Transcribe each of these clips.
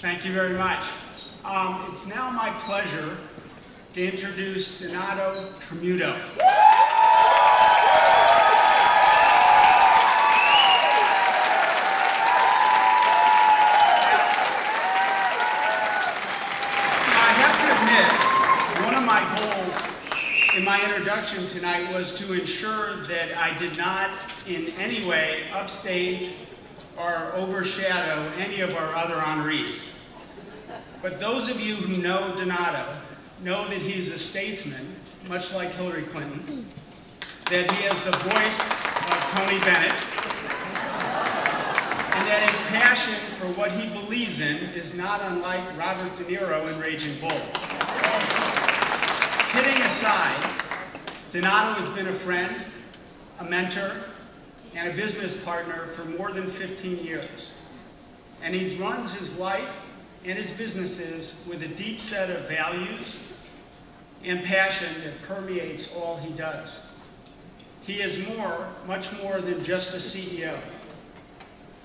Thank you very much. It's now my pleasure to introduce Donato Tramuto. In my introduction tonight was to ensure that I did not in any way upstage or overshadow any of our other honorees. But those of you who know Donato know that he's a statesman, much like Hillary Clinton, that he has the voice of Tony Bennett, and that his passion for what he believes in is not unlike Robert De Niro in Raging Bull. Kidding aside, Donato has been a friend, a mentor, and a business partner for more than 15 years. And he runs his life and his businesses with a deep set of values and passion that permeates all he does. He is much more than just a CEO.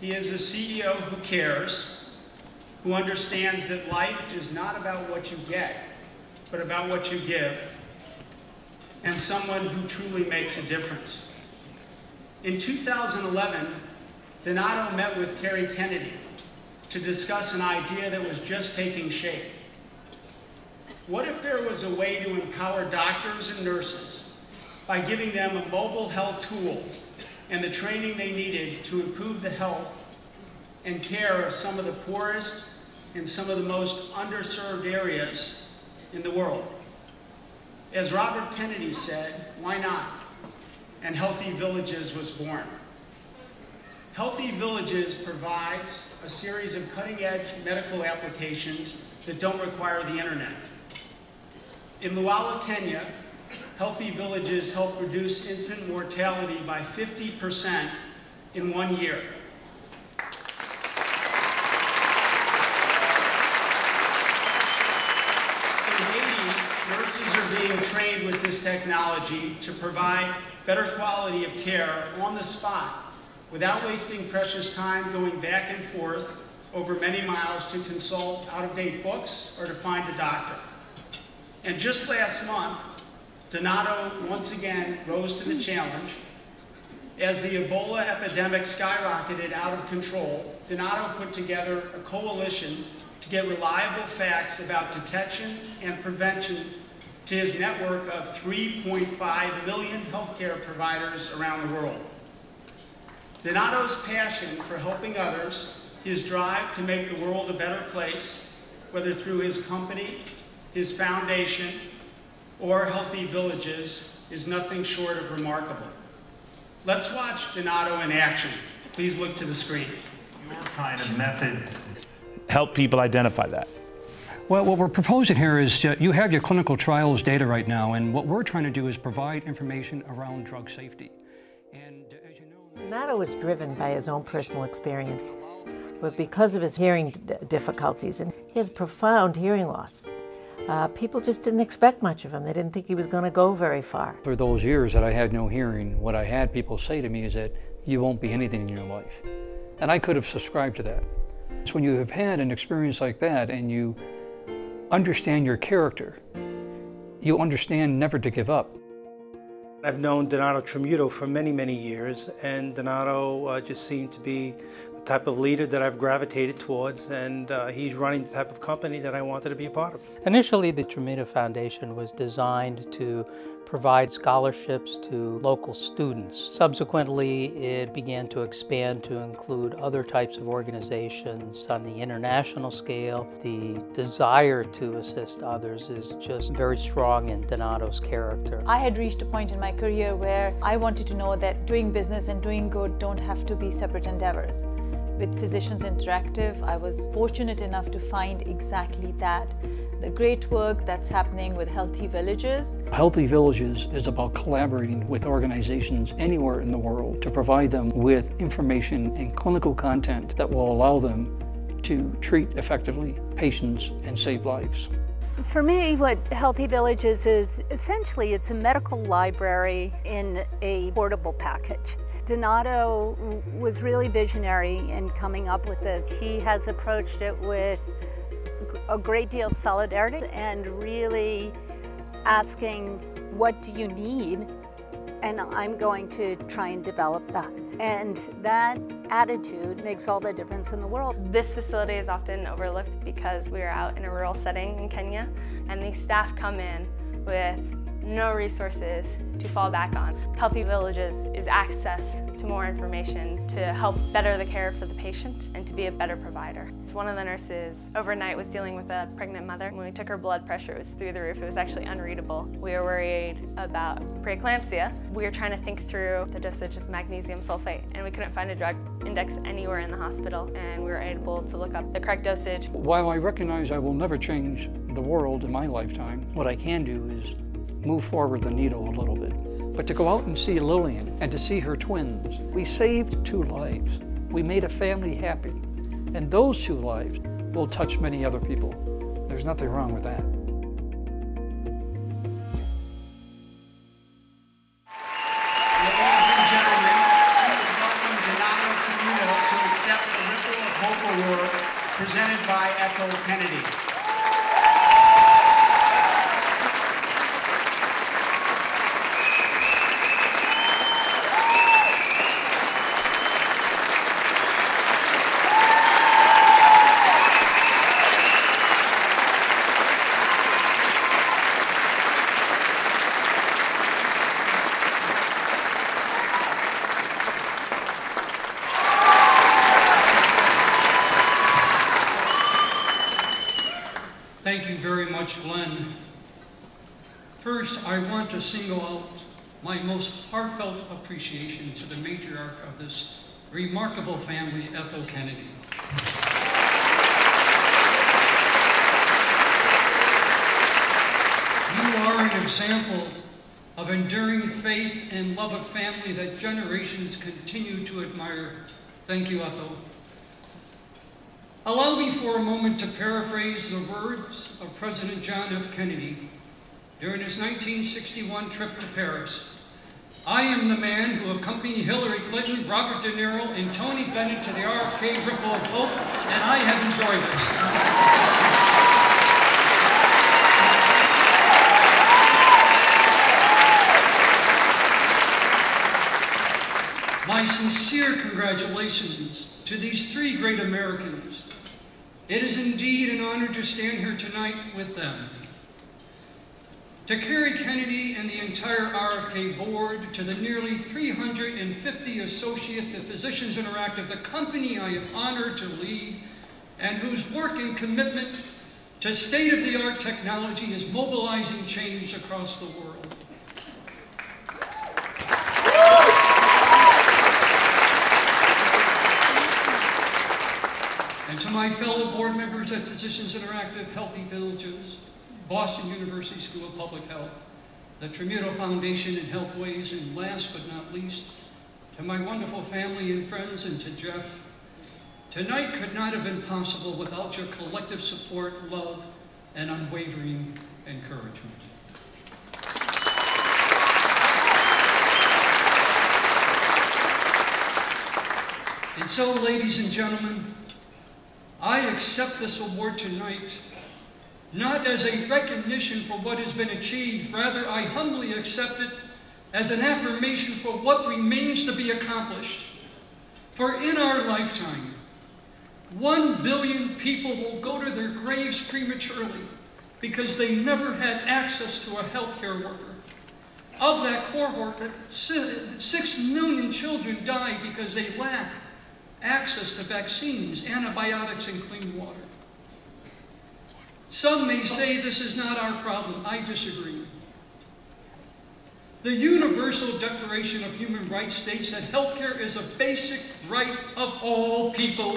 He is a CEO who cares, who understands that life is not about what you get, but about what you give, and someone who truly makes a difference. In 2011, Donato met with Kerry Kennedy to discuss an idea that was just taking shape. What if there was a way to empower doctors and nurses by giving them a mobile health tool and the training they needed to improve the health and care of some of the poorest and some of the most underserved areas in the world? As Robert Kennedy said, why not? And Healthy Villages was born. Healthy Villages provides a series of cutting-edge medical applications that don't require the internet. In Luala, Kenya, Healthy Villages help reduce infant mortality by 50% in 1 year. Nurses are being trained with this technology to provide better quality of care on the spot without wasting precious time going back and forth over many miles to consult out-of-date books or to find a doctor. And just last month, Donato once again rose to the challenge. As the Ebola epidemic skyrocketed out of control, Donato put together a coalition to get reliable facts about detection and prevention to his network of 3.5 million healthcare providers around the world. Donato's passion for helping others, his drive to make the world a better place, whether through his company, his foundation, or Healthy Villages, is nothing short of remarkable. Let's watch Donato in action. Please look to the screen. Your kind of method help people identify that? Well, what we're proposing here is you have your clinical trials data right now, and what we're trying to do is provide information around drug safety. And as you know, Donato was driven by his own personal experience, but because of his hearing difficulties, and he has profound hearing loss. People just didn't expect much of him. They didn't think he was going to go very far. for those years that I had no hearing, what I had people say to me is that you won't be anything in your life. And I could have subscribed to that. So when you have had an experience like that and you understand your character, you understand never to give up. I've known Donato Tramuto for many, many years, and Donato just seemed to be the type of leader that I've gravitated towards, and he's running the type of company that I wanted to be a part of. Initially, the Tramuto Foundation was designed to provide scholarships to local students. Subsequently, it began to expand to include other types of organizations on the international scale. The desire to assist others is just very strong in Donato's character. I had reached a point in my career where I wanted to know that doing business and doing good don't have to be separate endeavors. With Physicians Interactive, I was fortunate enough to find exactly that. The great work that's happening with Healthy Villages. Healthy Villages is about collaborating with organizations anywhere in the world to provide them with information and clinical content that will allow them to treat effectively patients and save lives. For me, what Healthy Villages is, essentially it's a medical library in a portable package. Donato was really visionary in coming up with this. He has approached it with a great deal of solidarity and really asking, what do you need? And I'm going to try and develop that. And that attitude makes all the difference in the world. This facility is often overlooked because we are out in a rural setting in Kenya, and the staff come in with no resources to fall back on. Healthy Villages is access to more information to help better the care for the patient and to be a better provider. One of the nurses overnight was dealing with a pregnant mother. When we took her blood pressure, it was through the roof. It was actually unreadable. We were worried about preeclampsia. We were trying to think through the dosage of magnesium sulfate, and we couldn't find a drug index anywhere in the hospital, and we were able to look up the correct dosage. While I recognize I will never change the world in my lifetime, what I can do is move forward the needle a little bit. But to go out and see Lillian and to see her twins, we saved 2 lives. We made a family happy. And those 2 lives will touch many other people. There's nothing wrong with that. Ladies and gentlemen, please welcome Donato Tramuto to accept the Ripple of Hope Award presented by Echo Kennedy. Thank you very much, Glenn. First, I want to single out my most heartfelt appreciation to the matriarch of this remarkable family, Ethel Kennedy. You are an example of enduring faith and love of family that generations continue to admire. Thank you, Ethel. Allow me for a moment to paraphrase the words of President John F. Kennedy during his 1961 trip to Paris. I am the man who accompanied Hillary Clinton, Robert De Niro, and Tony Bennett to the RFK Ripple of Hope, and I have enjoyed this. My sincere congratulations to these 3 great Americans. It is indeed an honor to stand here tonight with them. To Kerry Kennedy and the entire RFK board, to the nearly 350 associates of Physicians Interactive, the company I am honored to lead, and whose work and commitment to state-of-the-art technology is mobilizing change across the world. And to my fellow board members at Physicians Interactive, Healthy Villages, Boston University School of Public Health, the Tramuto Foundation and Healthways, and last but not least, to my wonderful family and friends, and to Jeff, tonight could not have been possible without your collective support, love, and unwavering encouragement. And so, ladies and gentlemen, I accept this award tonight, not as a recognition for what has been achieved, rather I humbly accept it as an affirmation for what remains to be accomplished. For in our lifetime, 1 billion people will go to their graves prematurely because they never had access to a healthcare worker. Of that cohort, 6 million children die because they lack access to vaccines, antibiotics, and clean water. Some may say this is not our problem. I disagree. The Universal Declaration of Human Rights states that healthcare is a basic right of all people.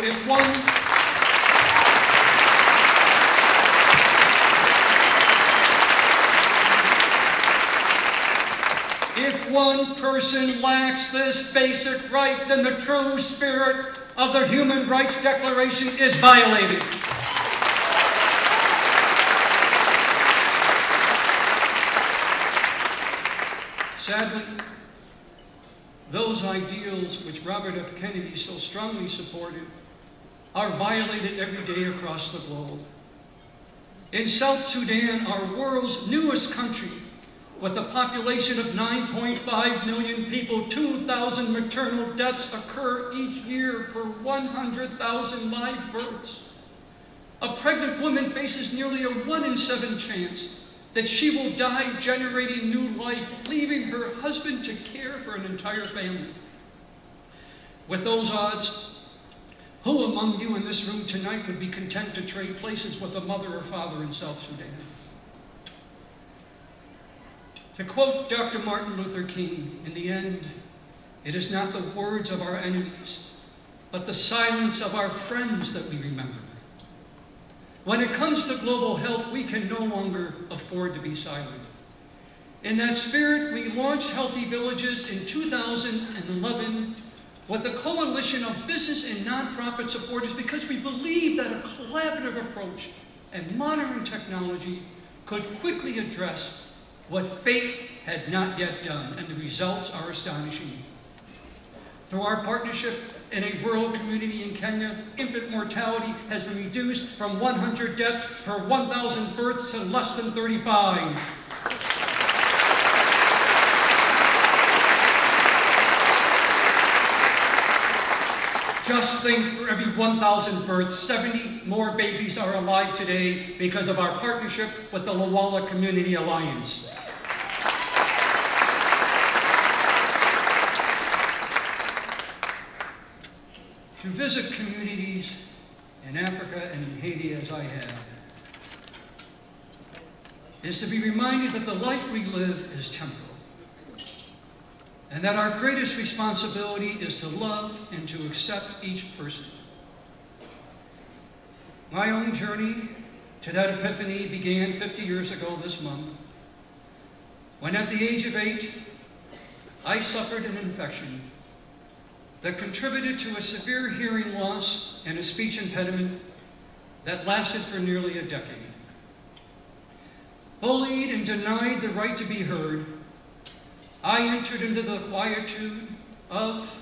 If one person lacks this basic right, then the true spirit of the Human Rights Declaration is violated. Sadly, those ideals which Robert F. Kennedy so strongly supported are violated every day across the globe. In South Sudan, our world's newest country, with a population of 9.5 million people, 2,000 maternal deaths occur each year per 100,000 live births. A pregnant woman faces nearly a 1 in 7 chance that she will die generating new life, leaving her husband to care for an entire family. With those odds, who among you in this room tonight would be content to trade places with a mother or father in South Sudan? To quote Dr. Martin Luther King, in the end, it is not the words of our enemies, but the silence of our friends that we remember. When it comes to global health, we can no longer afford to be silent. In that spirit, we launched Healthy Villages in 2011 with a coalition of business and nonprofit supporters because we believe that a collaborative approach and modern technology could quickly address what faith had not yet done, and the results are astonishing. Through our partnership in a rural community in Kenya, infant mortality has been reduced from 100 deaths per 1,000 births to less than 35. Just think, for every 1,000 births, 70 more babies are alive today because of our partnership with the Lawala Community Alliance. To visit communities in Africa and in Haiti as I have, is to be reminded that the life we live is temporal, and that our greatest responsibility is to love and to accept each person. My own journey to that epiphany began 50 years ago this month, when at the age of 8, I suffered an infection that contributed to a severe hearing loss and a speech impediment that lasted for nearly a decade. Bullied and denied the right to be heard, I entered into the quietude of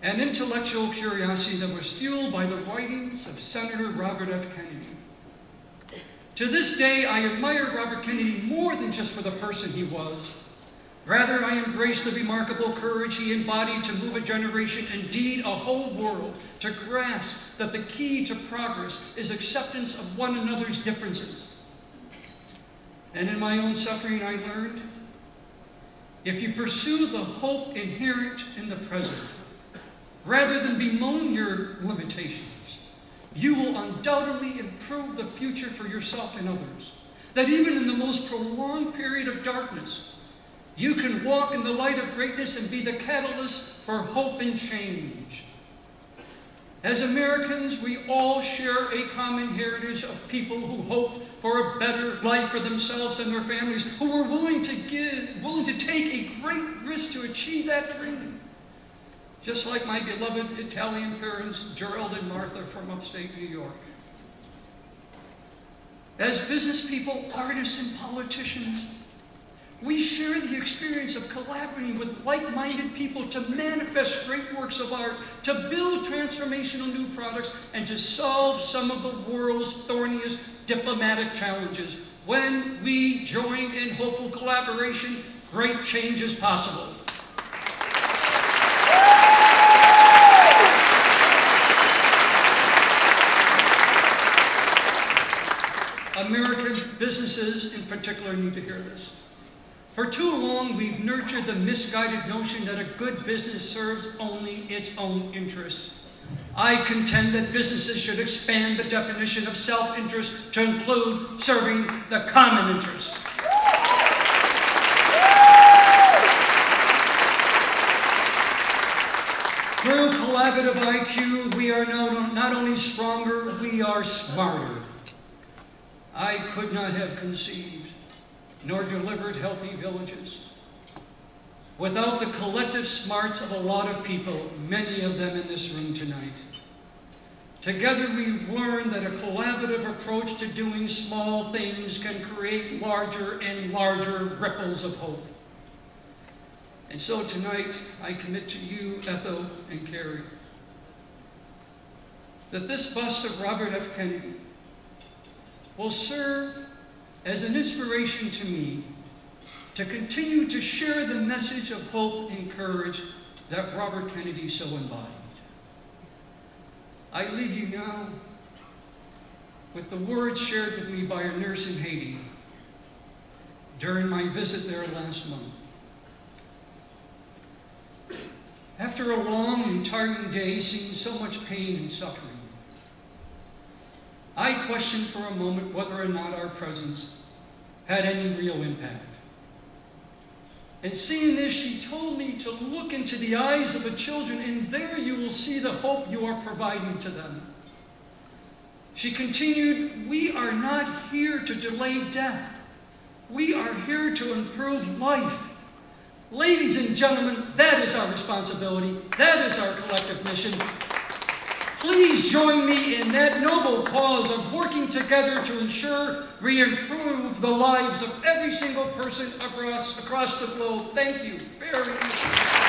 an intellectual curiosity that was fueled by the writings of Senator Robert F. Kennedy. To this day, I admire Robert Kennedy more than just for the person he was. Rather, I embrace the remarkable courage he embodied to move a generation, indeed a whole world, to grasp that the key to progress is acceptance of one another's differences. And in my own suffering, I learned, if you pursue the hope inherent in the present, rather than bemoan your limitations, you will undoubtedly improve the future for yourself and others. That even in the most prolonged period of darkness, you can walk in the light of greatness and be the catalyst for hope and change. As Americans, we all share a common heritage of people who hope for a better life for themselves and their families, who were willing to take a great risk to achieve that dream. Just like my beloved Italian parents, Gerald and Martha from upstate New York. As business people, artists, and politicians, we share the experience of collaborating with like-minded people to manifest great works of art, to build transformational new products, and to solve some of the world's thorniest diplomatic challenges. When we join in hopeful collaboration, great change is possible. American businesses in particular need to hear this. For too long, we've nurtured the misguided notion that a good business serves only its own interests. I contend that businesses should expand the definition of self-interest to include serving the common interest. Through collaborative IQ, we are not only stronger, we are smarter. I could not have conceived nor delivered Healthy Villages without the collective smarts of a lot of people, many of them in this room tonight. Together we've learned that a collaborative approach to doing small things can create larger and larger ripples of hope. And so tonight, I commit to you, Ethel and Carrie, that this bust of Robert F. Kennedy will serve as an inspiration to me to continue to share the message of hope and courage that Robert Kennedy so embodied. I leave you now with the words shared with me by a nurse in Haiti during my visit there last month. After a long and tiring day seeing so much pain and suffering, I questioned for a moment whether or not our presence had any real impact. And seeing this, she told me to look into the eyes of the children, and there you will see the hope you are providing to them. She continued, we are not here to delay death. We are here to improve life. Ladies and gentlemen, that is our responsibility. That is our collective mission. Please join me in that noble cause of working together to ensure we improve the lives of every single person across the globe. Thank you very much.